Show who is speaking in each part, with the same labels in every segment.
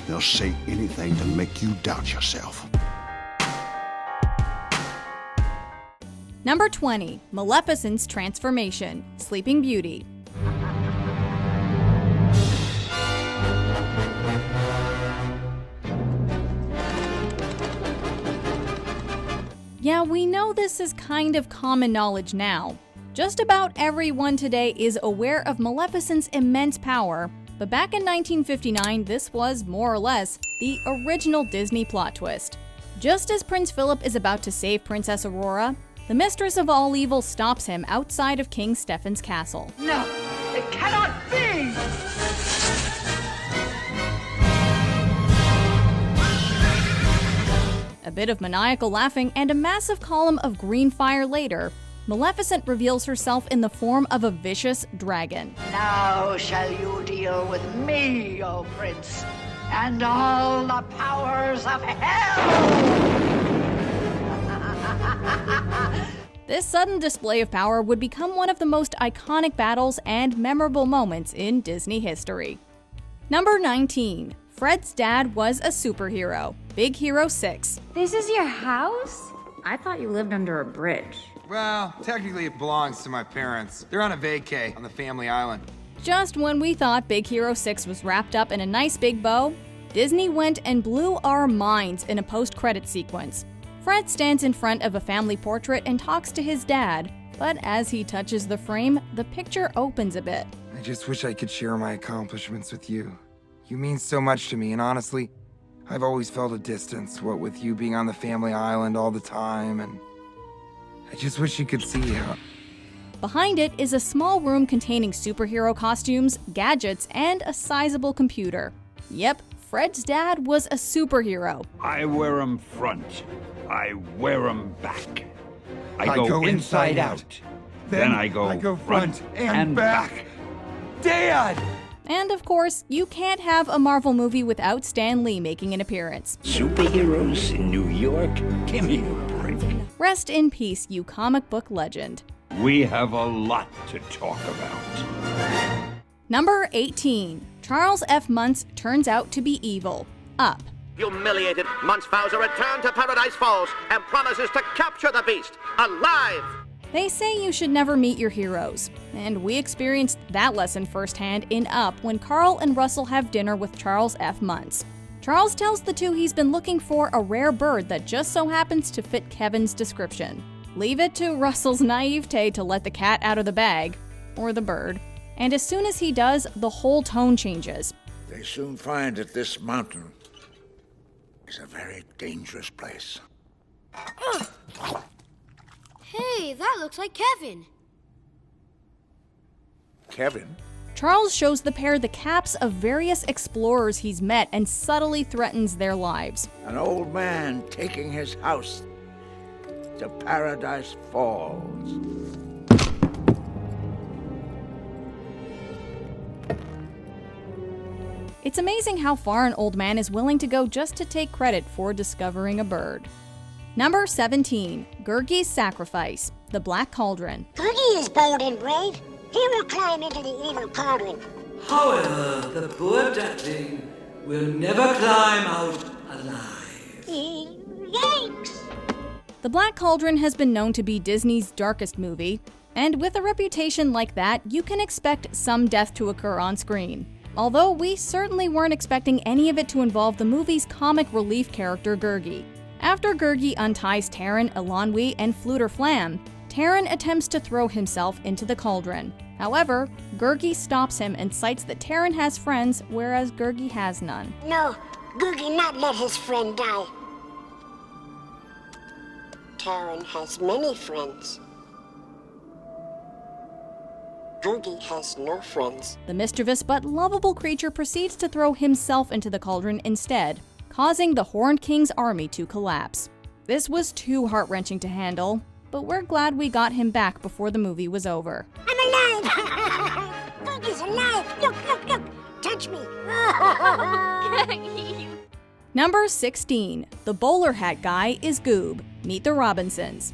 Speaker 1: They'll say anything to make you doubt yourself.
Speaker 2: Number 20. Maleficent's Transformation, Sleeping Beauty. Yeah, we know this is kind of common knowledge now. Just about everyone today is aware of Maleficent's immense power, but back in 1959, this was more or less the original Disney plot twist. Just as Prince Philip is about to save Princess Aurora, the Mistress of All Evil stops him outside of King Stephen's castle.
Speaker 3: No, it cannot be!
Speaker 2: A bit of maniacal laughing and a massive column of green fire later, Maleficent reveals herself in the form of a vicious dragon.
Speaker 3: Now shall you deal with me, O Prince, and all the powers of hell!
Speaker 2: This sudden display of power would become one of the most iconic battles and memorable moments in Disney history. Number 19. Fred's dad was a superhero. Big Hero 6.
Speaker 4: This is your house? I thought you lived under a bridge.
Speaker 5: Well, technically it belongs to my parents. They're on a vacay on the family island.
Speaker 2: Just when we thought Big Hero 6 was wrapped up in a nice big bow, Disney went and blew our minds in a post-credit sequence. Fred stands in front of a family portrait and talks to his dad, but as he touches the frame, the picture opens a bit.
Speaker 5: I just wish I could share my accomplishments with you. You mean so much to me, and honestly, I've always felt a distance, what with you being on the family island all the time, and I just wish you could see how...
Speaker 2: Behind it is a small room containing superhero costumes, gadgets, and a sizable computer. Yep, Fred's dad was a superhero.
Speaker 6: I wear 'em front. I wear 'em back. I
Speaker 5: go
Speaker 6: go inside out. Then I go front and back.
Speaker 5: Dad!
Speaker 2: And of course, you can't have a Marvel movie without Stan Lee making an appearance.
Speaker 6: Superheroes in New York? Give me a break.
Speaker 2: Rest in peace, you comic book legend.
Speaker 6: We have a lot to talk about.
Speaker 2: Number 18. Charles F. Muntz turns out to be evil. Up.
Speaker 7: Humiliated, Muntz vows a return to Paradise Falls and promises to capture the beast, alive!
Speaker 2: They say you should never meet your heroes, and we experienced that lesson firsthand in Up when Carl and Russell have dinner with Charles F. Muntz. Charles tells the two he's been looking for a rare bird that just so happens to fit Kevin's description. Leave it to Russell's naivete to let the cat out of the bag, or the bird, and as soon as he does, the whole tone changes.
Speaker 8: They soon find that this mountain is a very dangerous place.
Speaker 9: Hey, that looks like Kevin.
Speaker 8: Kevin?
Speaker 2: Charles shows the pair the caps of various explorers he's met and subtly threatens their lives.
Speaker 8: An old man taking his house to Paradise Falls.
Speaker 2: It's amazing how far an old man is willing to go just to take credit for discovering a bird. Number 17. Gurgi's Sacrifice, the Black Cauldron.
Speaker 10: Gurgi is bold and brave. He will climb into the evil cauldron.
Speaker 11: However, the poor duckling will never climb out alive.
Speaker 10: Yikes!
Speaker 2: The Black Cauldron has been known to be Disney's darkest movie, and with a reputation like that, you can expect some death to occur on screen. Although we certainly weren't expecting any of it to involve the movie's comic relief character Gurgi. After Gurgi unties Taran, Elanwi, and Fluter Flam, Taran attempts to throw himself into the cauldron. However, Gurgi stops him and cites that Taran has friends, whereas Gurgi has none.
Speaker 10: No, Gurgi not let his friend die. Taran has many friends. Gurgi has no friends.
Speaker 2: The mischievous but lovable creature proceeds to throw himself into the cauldron instead, causing the Horned King's army to collapse. This was too heart-wrenching to handle, but we're glad we got him back before the movie was over.
Speaker 10: I'm alive! Gurgi's alive! Look, look, look! Touch me!
Speaker 2: Number 16. The bowler hat guy is Goob. Meet the Robinsons.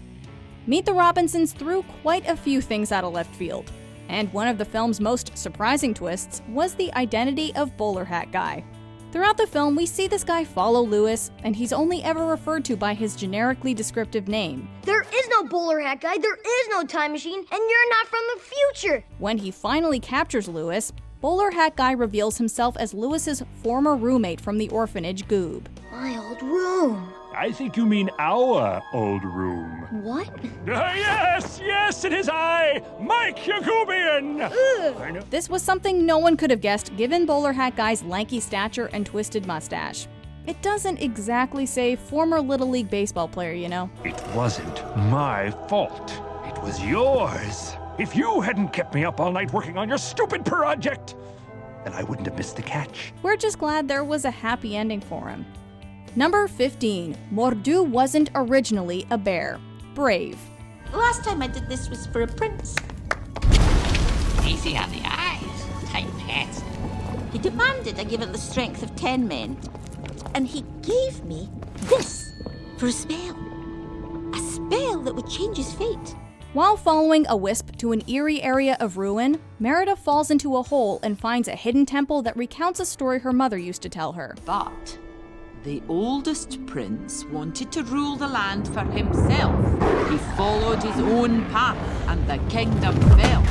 Speaker 2: Meet the Robinsons threw quite a few things out of left field, and one of the film's most surprising twists was the identity of Bowler Hat Guy. Throughout the film, we see this guy follow Louis, and he's only ever referred to by his generically descriptive name.
Speaker 9: There is no bowler hat guy, there is no time machine, and you're not from the future.
Speaker 2: When he finally captures Louis, Bowler Hat Guy reveals himself as Louis's former roommate from the orphanage, Goob.
Speaker 9: My old room.
Speaker 6: I think you mean our old room.
Speaker 9: What?
Speaker 6: Yes, it is I, Mike Yagubian! I know.
Speaker 2: This was something no one could have guessed given Bowler Hat Guy's lanky stature and twisted mustache. It doesn't exactly say former Little League baseball player, you know.
Speaker 6: It wasn't my fault. It was yours. If you hadn't kept me up all night working on your stupid project, then I wouldn't have missed the catch.
Speaker 2: We're just glad there was a happy ending for him. Number 15. Mordu wasn't originally a bear. Brave.
Speaker 12: Last time I did this was for a prince. Easy on the eyes, tight pants. He demanded I give him the strength of 10 men, and he gave me this for a spell. A spell that would change his fate.
Speaker 2: While following a wisp to an eerie area of ruin, Merida falls into a hole and finds a hidden temple that recounts a story her mother used to tell her.
Speaker 12: But the oldest prince wanted to rule the land for himself. He followed his own path, and the kingdom fell.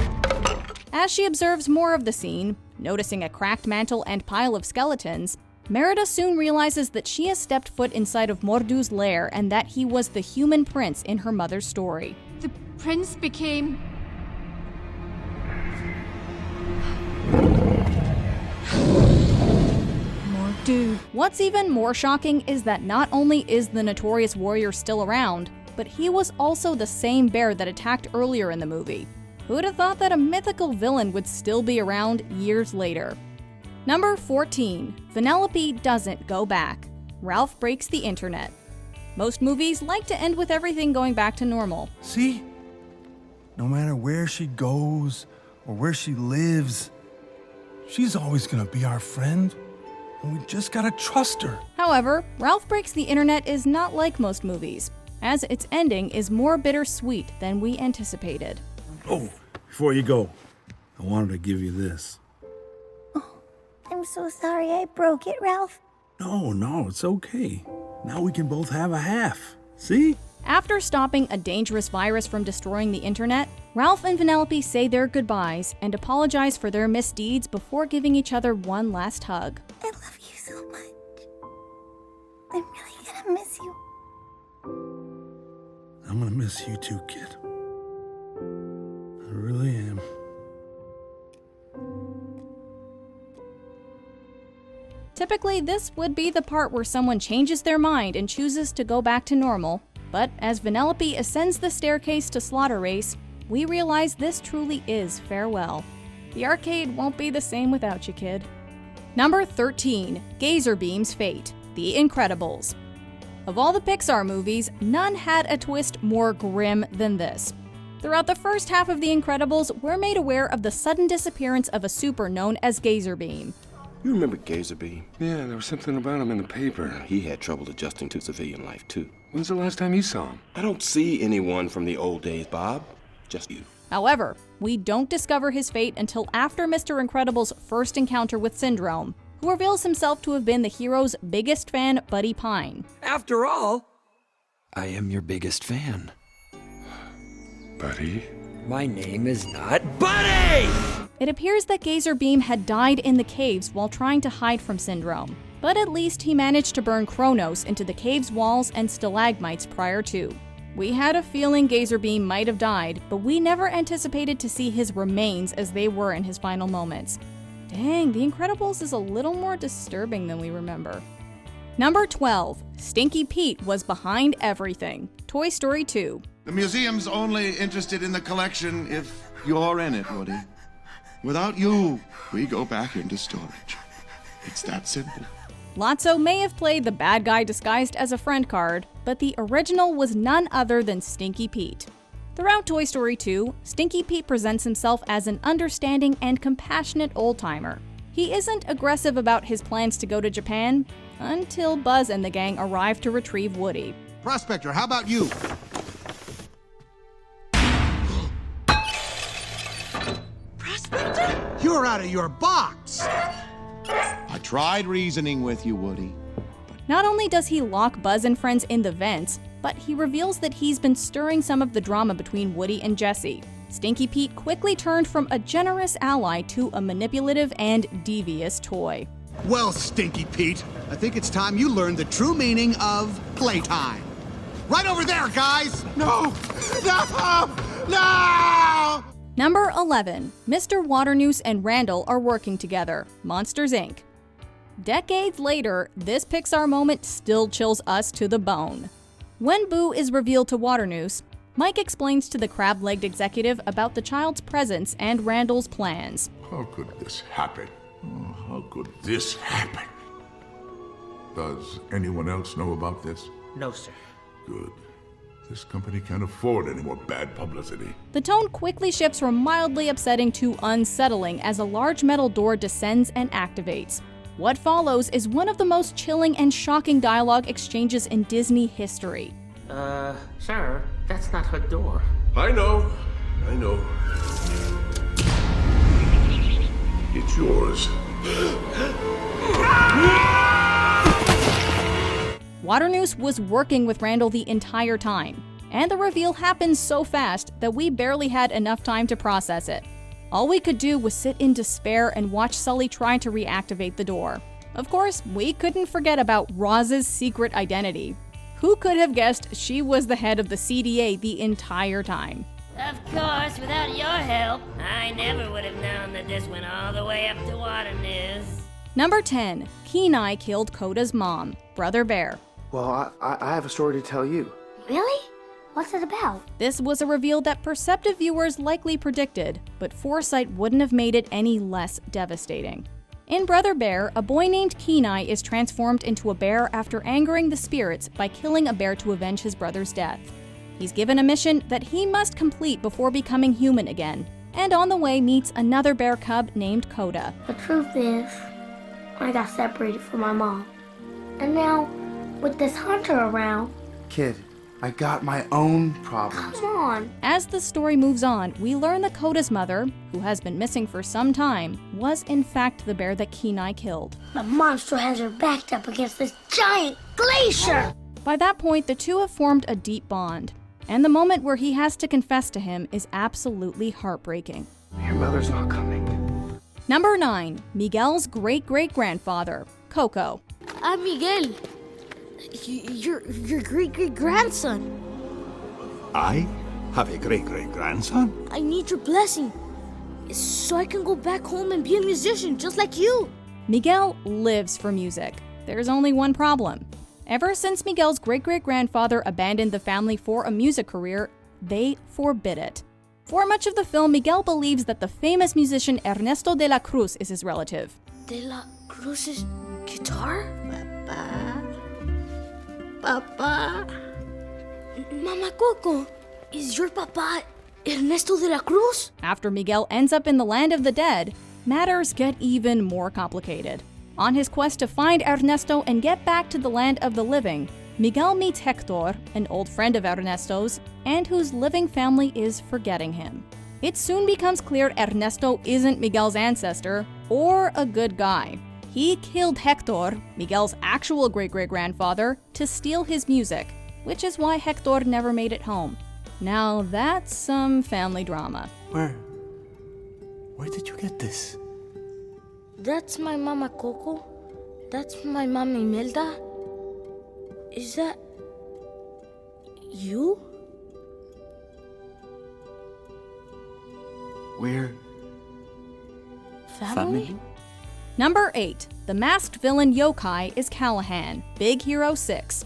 Speaker 2: As she observes more of the scene, noticing a cracked mantle and pile of skeletons, Merida soon realizes that she has stepped foot inside of Mordu's lair and that he was the human prince in her mother's story.
Speaker 13: The prince became... Mordu.
Speaker 2: What's even more shocking is that not only is the notorious warrior still around, but he was also the same bear that attacked earlier in the movie. Who'd have thought that a mythical villain would still be around years later? Number 14. Vanellope doesn't go back. Ralph breaks the internet. Most movies like to end with everything going back to normal.
Speaker 14: See? No matter where she goes or where she lives, she's always gonna be our friend, and we just gotta trust her.
Speaker 2: However, Ralph Breaks the Internet is not like most movies, as its ending is more bittersweet than we anticipated.
Speaker 14: Oh, before you go, I wanted to give you this.
Speaker 10: I'm so sorry I broke it, Ralph.
Speaker 14: No, it's okay. Now we can both have a half. See?
Speaker 2: After stopping a dangerous virus from destroying the internet, Ralph and Vanellope say their goodbyes and apologize for their misdeeds before giving each other one last hug.
Speaker 10: I love you so much. I'm really gonna miss you.
Speaker 14: I'm gonna miss you too, kid. I really am.
Speaker 2: Typically, this would be the part where someone changes their mind and chooses to go back to normal, but as Vanellope ascends the staircase to Slaughter Race, we realize this truly is farewell. The arcade won't be the same without you, kid. Number 13. Gazerbeam's Fate, The Incredibles. Of all the Pixar movies, none had a twist more grim than this. Throughout the first half of The Incredibles, we're made aware of the sudden disappearance of a super known as Gazerbeam.
Speaker 15: You remember Gazerbeam?
Speaker 16: Yeah, there was something about him in the paper.
Speaker 15: He had trouble adjusting to civilian life, too.
Speaker 16: When's the last time you saw him?
Speaker 15: I don't see anyone from the old days, Bob. Just you.
Speaker 2: However, we don't discover his fate until after Mr. Incredible's first encounter with Syndrome, who reveals himself to have been the hero's biggest fan, Buddy Pine.
Speaker 17: After all, I am your biggest fan.
Speaker 16: Buddy?
Speaker 17: My name is not Buddy!
Speaker 2: It appears that Gazerbeam had died in the caves while trying to hide from Syndrome, but at least he managed to burn Kronos into the cave's walls and stalagmites prior to. We had a feeling Gazerbeam might have died, but we never anticipated to see his remains as they were in his final moments. Dang, The Incredibles is a little more disturbing than we remember. Number 12. Stinky Pete was behind everything. Toy Story 2.
Speaker 18: The museum's only interested in the collection if you're in it, Woody. Without you, we go back into storage. It's that simple.
Speaker 2: Lotso may have played the bad guy disguised as a friend card, but the original was none other than Stinky Pete. Throughout Toy Story 2, Stinky Pete presents himself as an understanding and compassionate old-timer. He isn't aggressive about his plans to go to Japan until Buzz and the gang arrive to retrieve Woody.
Speaker 1: Prospector, how about you?
Speaker 12: Prospector?
Speaker 1: You're out of your box! I
Speaker 18: tried reasoning with you, Woody.
Speaker 2: Not only does he lock Buzz and friends in the vents, but he reveals that he's been stirring some of the drama between Woody and Jessie. Stinky Pete quickly turned from a generous ally to a manipulative and devious toy.
Speaker 19: Well, Stinky Pete, I think it's time you learned the true meaning of playtime. Right over there, guys!
Speaker 18: No! No! No!
Speaker 2: Number 11. Mr. Waternoose and Randall are working together. Monsters, Inc. Decades later, this Pixar moment still chills us to the bone. When Boo is revealed to Waternoose, Mike explains to the crab-legged executive about the child's presence and Randall's plans.
Speaker 1: How could this happen? Oh, how could this happen? Does anyone else know about this?
Speaker 11: No, sir.
Speaker 1: Good. This company can't afford any more bad publicity.
Speaker 2: The tone quickly shifts from mildly upsetting to unsettling as a large metal door descends and activates. What follows is one of the most chilling and shocking dialogue exchanges in Disney history.
Speaker 11: Sir, that's not her door.
Speaker 1: I know. It's yours.
Speaker 2: Waternoose was working with Randall the entire time, and the reveal happens so fast that we barely had enough time to process it. All we could do was sit in despair and watch Sully try to reactivate the door. Of course, we couldn't forget about Roz's secret identity. Who could have guessed she was the head of the CDA the entire time?
Speaker 20: Of course, without your help, I never would have known that this went all the way up to Waternoose.
Speaker 2: Number 10. Kenai killed Coda's mom, Brother Bear.
Speaker 21: Well, I have a story to tell you.
Speaker 9: Really? What's it about?
Speaker 2: This was a reveal that perceptive viewers likely predicted, but foresight wouldn't have made it any less devastating. In Brother Bear, a boy named Kenai is transformed into a bear after angering the spirits by killing a bear to avenge his brother's death. He's given a mission that he must complete before becoming human again, and on the way meets another bear cub named Coda.
Speaker 9: The truth is, I got separated from my mom. And now, with this hunter around...
Speaker 21: Kid, I got my own problems.
Speaker 9: Come on.
Speaker 2: As the story moves on, we learn that Coda's mother, who has been missing for some time, was in fact the bear that Kenai killed.
Speaker 9: The monster has her backed up against this giant glacier!
Speaker 2: By that point, the two have formed a deep bond, and the moment where he has to confess to him is absolutely heartbreaking.
Speaker 21: Your mother's not coming.
Speaker 2: Number 9. Miguel's great-great-grandfather, Coco.
Speaker 9: I'm Miguel. Your great-great-grandson.
Speaker 1: I have a great-great-grandson?
Speaker 9: I need your blessing, so I can go back home and be a musician just like you.
Speaker 2: Miguel lives for music. There's only one problem. Ever since Miguel's great-great-grandfather abandoned the family for a music career, they forbid it. For much of the film, Miguel believes that the famous musician Ernesto de la Cruz is his relative.
Speaker 9: De la Cruz's guitar? Papa. Mama Coco, is your papa Ernesto de la Cruz?
Speaker 2: After Miguel ends up in the land of the dead, matters get even more complicated. On his quest to find Ernesto and get back to the land of the living, Miguel meets Hector, an old friend of Ernesto's, and whose living family is forgetting him. It soon becomes clear Ernesto isn't Miguel's ancestor, or a good guy. He killed Hector, Miguel's actual great-great-grandfather, to steal his music, which is why Hector never made it home. Now that's some family drama.
Speaker 14: Where did you get this?
Speaker 9: That's my Mama Coco. That's my Mama Imelda. Is that you?
Speaker 21: We're
Speaker 9: family?
Speaker 2: Number 8. The masked villain yokai is Callahan, Big Hero 6.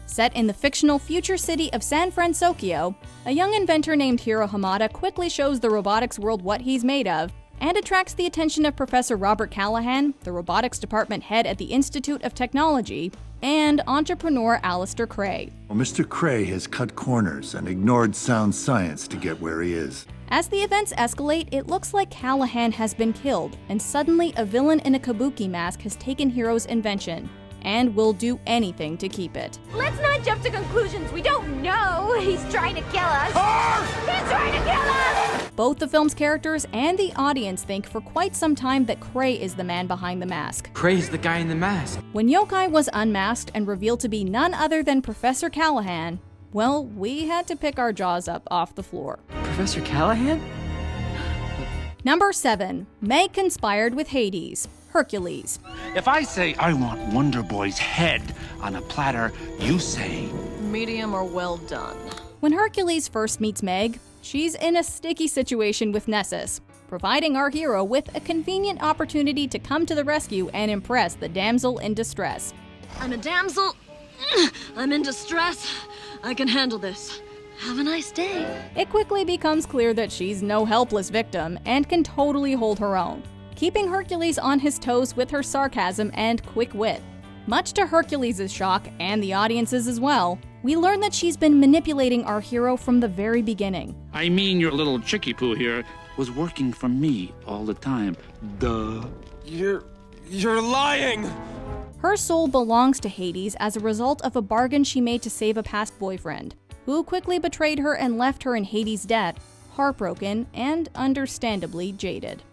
Speaker 2: Set in the fictional future city of San Francisco, a young inventor named Hiro Hamada quickly shows the robotics world what he's made of, and attracts the attention of Professor Robert Callahan, the robotics department head at the Institute of Technology, and entrepreneur Alistair Cray.
Speaker 22: Well, Mr. Cray has cut corners and ignored sound science to get where he is.
Speaker 2: As the events escalate, it looks like Callahan has been killed, and suddenly a villain in a kabuki mask has taken Hiro's invention. and will do anything to keep it.
Speaker 10: Let's not jump to conclusions. We don't know. He's trying to kill us. He's trying to kill us!
Speaker 2: Both the film's characters and the audience think for quite some time that Cray is the man behind the mask.
Speaker 17: Cray's the guy in the mask.
Speaker 2: When Yokai was unmasked and revealed to be none other than Professor Callahan, well, we had to pick our jaws up off the floor.
Speaker 17: Professor Callahan?
Speaker 2: Number 7. Meg conspired with Hades. Hercules.
Speaker 6: If I say I want Wonder Boy's head on a platter, you say
Speaker 3: medium or well done.
Speaker 2: When Hercules first meets Meg, she's in a sticky situation with Nessus, providing our hero with a convenient opportunity to come to the rescue and impress the damsel in distress.
Speaker 3: I'm a damsel. I'm in distress. I can handle this. Have a nice day.
Speaker 2: It quickly becomes clear that she's no helpless victim and can totally hold her own, keeping Hercules on his toes with her sarcasm and quick wit. Much to Hercules' shock, and the audience's as well, we learn that she's been manipulating our hero from the very beginning.
Speaker 4: I mean, your little chickie poo here was working for me all the time. Duh.
Speaker 23: You're lying!
Speaker 2: Her soul belongs to Hades as a result of a bargain she made to save a past boyfriend, who quickly betrayed her and left her in Hades' debt, heartbroken and understandably jaded.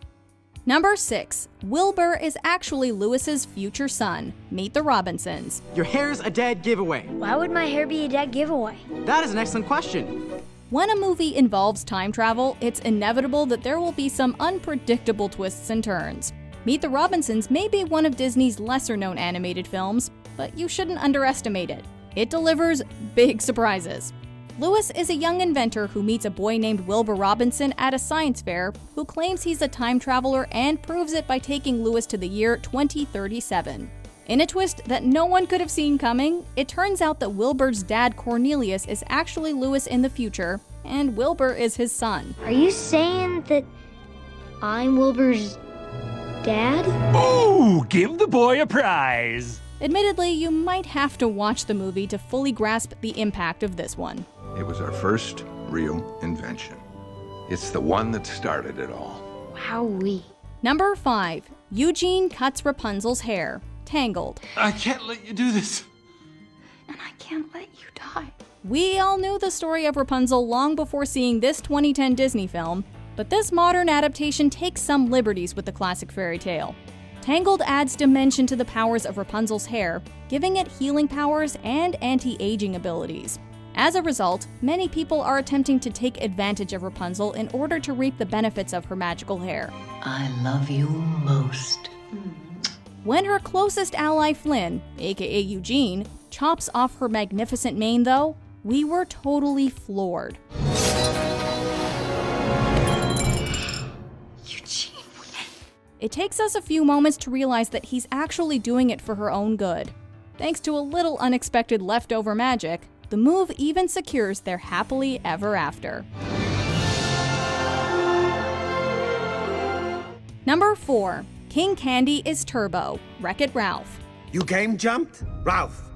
Speaker 2: Number 6. Wilbur is actually Lewis's future son. Meet the Robinsons.
Speaker 24: Your hair's a dead giveaway.
Speaker 9: Why would my hair be a dead giveaway?
Speaker 24: That is an excellent question.
Speaker 2: When a movie involves time travel, it's inevitable that there will be some unpredictable twists and turns. Meet the Robinsons may be one of Disney's lesser-known animated films, but you shouldn't underestimate it. It delivers big surprises. Lewis is a young inventor who meets a boy named Wilbur Robinson at a science fair who claims he's a time traveler and proves it by taking Lewis to the year 2037. In a twist that no one could have seen coming, it turns out that Wilbur's dad Cornelius is actually Lewis in the future, and Wilbur is his son.
Speaker 9: Are you saying that I'm Wilbur's dad?
Speaker 6: Ooh, give the boy a prize!
Speaker 2: Admittedly, you might have to watch the movie to fully grasp the impact of this one.
Speaker 25: It was our first real invention. It's the one that started it all.
Speaker 9: Wowee.
Speaker 2: Number 5. Eugene cuts Rapunzel's hair. Tangled.
Speaker 23: I can't let you do this.
Speaker 9: And I can't let you die.
Speaker 2: We all knew the story of Rapunzel long before seeing this 2010 Disney film, but this modern adaptation takes some liberties with the classic fairy tale. Tangled adds dimension to the powers of Rapunzel's hair, giving it healing powers and anti-aging abilities. As a result, many people are attempting to take advantage of Rapunzel in order to reap the benefits of her magical hair.
Speaker 11: I love you most.
Speaker 2: When her closest ally Flynn, aka Eugene, chops off her magnificent mane though, we were totally floored.
Speaker 9: Eugene.
Speaker 2: It takes us a few moments to realize that he's actually doing it for her own good. Thanks to a little unexpected leftover magic, the move even secures their happily ever after. Number 4. King Candy is Turbo. Wreck-It Ralph.
Speaker 8: You game jumped? Ralph,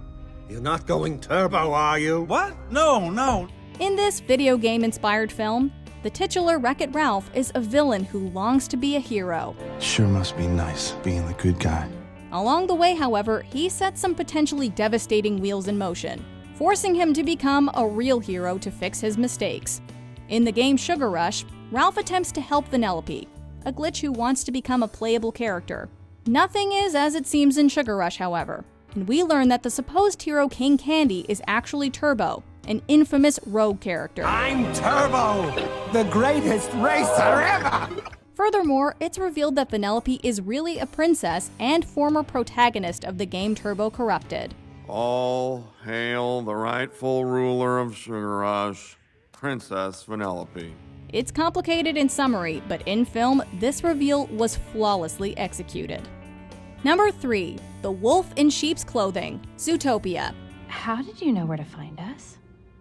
Speaker 8: you're not going turbo, are you?
Speaker 23: What? No.
Speaker 2: In this video game-inspired film, the titular Wreck-It Ralph is a villain who longs to be a hero.
Speaker 14: Sure must be nice being the good guy.
Speaker 2: Along the way, however, he sets some potentially devastating wheels in motion, forcing him to become a real hero to fix his mistakes. In the game Sugar Rush, Ralph attempts to help Vanellope, a glitch who wants to become a playable character. Nothing is as it seems in Sugar Rush, however, and we learn that the supposed hero King Candy is actually Turbo, an infamous rogue character.
Speaker 8: I'm Turbo, the greatest racer ever!
Speaker 2: Furthermore, it's revealed that Vanellope is really a princess and former protagonist of the game Turbo Corrupted.
Speaker 26: All hail the rightful ruler of Sugar Rush, Princess Vanellope.
Speaker 2: It's complicated in summary, but in film, this reveal was flawlessly executed. Number 3. The Wolf in Sheep's Clothing. Zootopia.
Speaker 27: How did you know where to find us?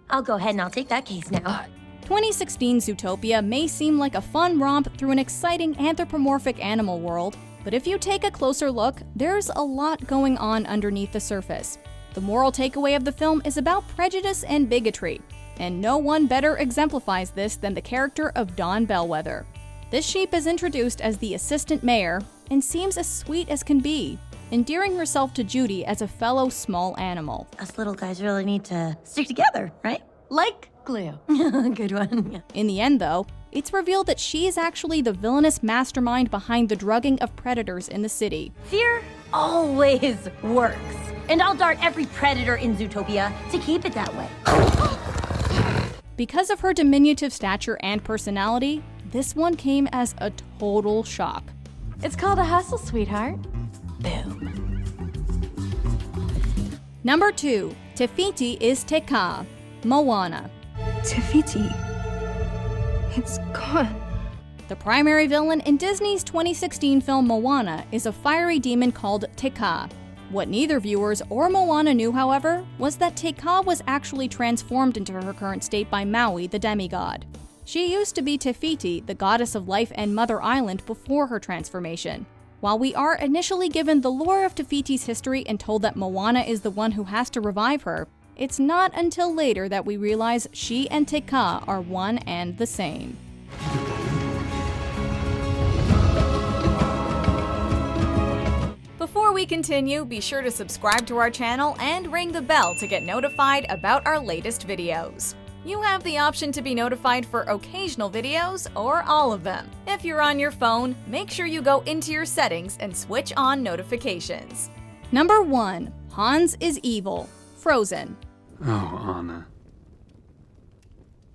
Speaker 10: I'll go ahead and I'll take that case now.
Speaker 2: 2016 Zootopia may seem like a fun romp through an exciting anthropomorphic animal world, but if you take a closer look, there's a lot going on underneath the surface. The moral takeaway of the film is about prejudice and bigotry, and no one better exemplifies this than the character of Dawn Bellwether. This sheep is introduced as the assistant mayor and seems as sweet as can be, endearing herself to Judy as a fellow small animal.
Speaker 5: Us little guys really need to stick together, right?
Speaker 27: Like glue.
Speaker 5: Good one.
Speaker 2: In the end, though, it's revealed that she is actually the villainous mastermind behind the drugging of predators in the city.
Speaker 10: Fear always works. And I'll dart every predator in Zootopia to keep it that way.
Speaker 2: Because of her diminutive stature and personality, this one came as a total shock.
Speaker 27: It's called a hustle, sweetheart.
Speaker 2: Number 2, Te Fiti is Te Kā, Moana.
Speaker 7: Te Fiti. It's gone.
Speaker 2: The primary villain in Disney's 2016 film Moana is a fiery demon called Te Kā. What neither viewers or Moana knew, however, was that Te Kā was actually transformed into her current state by Maui, the demigod. She used to be Te Fiti, the goddess of life and Mother Island, before her transformation. While we are initially given the lore of Te Fiti's history and told that Moana is the one who has to revive her, it's not until later that we realize she and Te Kā are one and the same.
Speaker 12: Before we continue, be sure to subscribe to our channel and ring the bell to get notified about our latest videos. You have the option to be notified for occasional videos or all of them. If you're on your phone, make sure you go into your settings and switch on notifications.
Speaker 2: Number 1, Hans is evil, Frozen.
Speaker 13: Oh, Anna.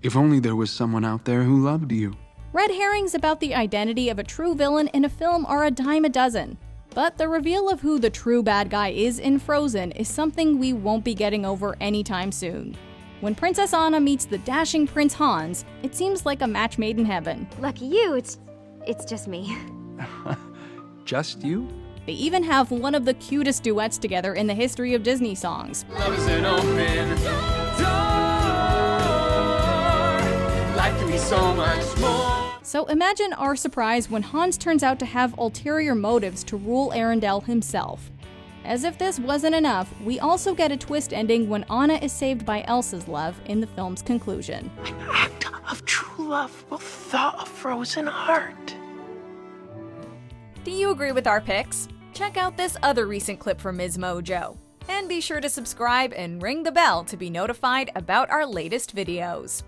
Speaker 13: If only there was someone out there who loved you.
Speaker 2: Red herrings about the identity of a true villain in a film are a dime a dozen. But the reveal of who the true bad guy is in Frozen is something we won't be getting over anytime soon. When Princess Anna meets the dashing Prince Hans, it seems like a match made in heaven.
Speaker 10: Lucky you, it's just me.
Speaker 13: Just you?
Speaker 2: They even have one of the cutest duets together in the history of Disney songs.
Speaker 23: Love is an open door. Life can be so much more.
Speaker 2: So imagine our surprise when Hans turns out to have ulterior motives to rule Arendelle himself. As if this wasn't enough, we also get a twist ending when Anna is saved by Elsa's love in the film's conclusion.
Speaker 15: An act of true love will thaw a frozen heart.
Speaker 12: Do you agree with our picks? Check out this other recent clip from Ms. Mojo. And be sure to subscribe and ring the bell to be notified about our latest videos.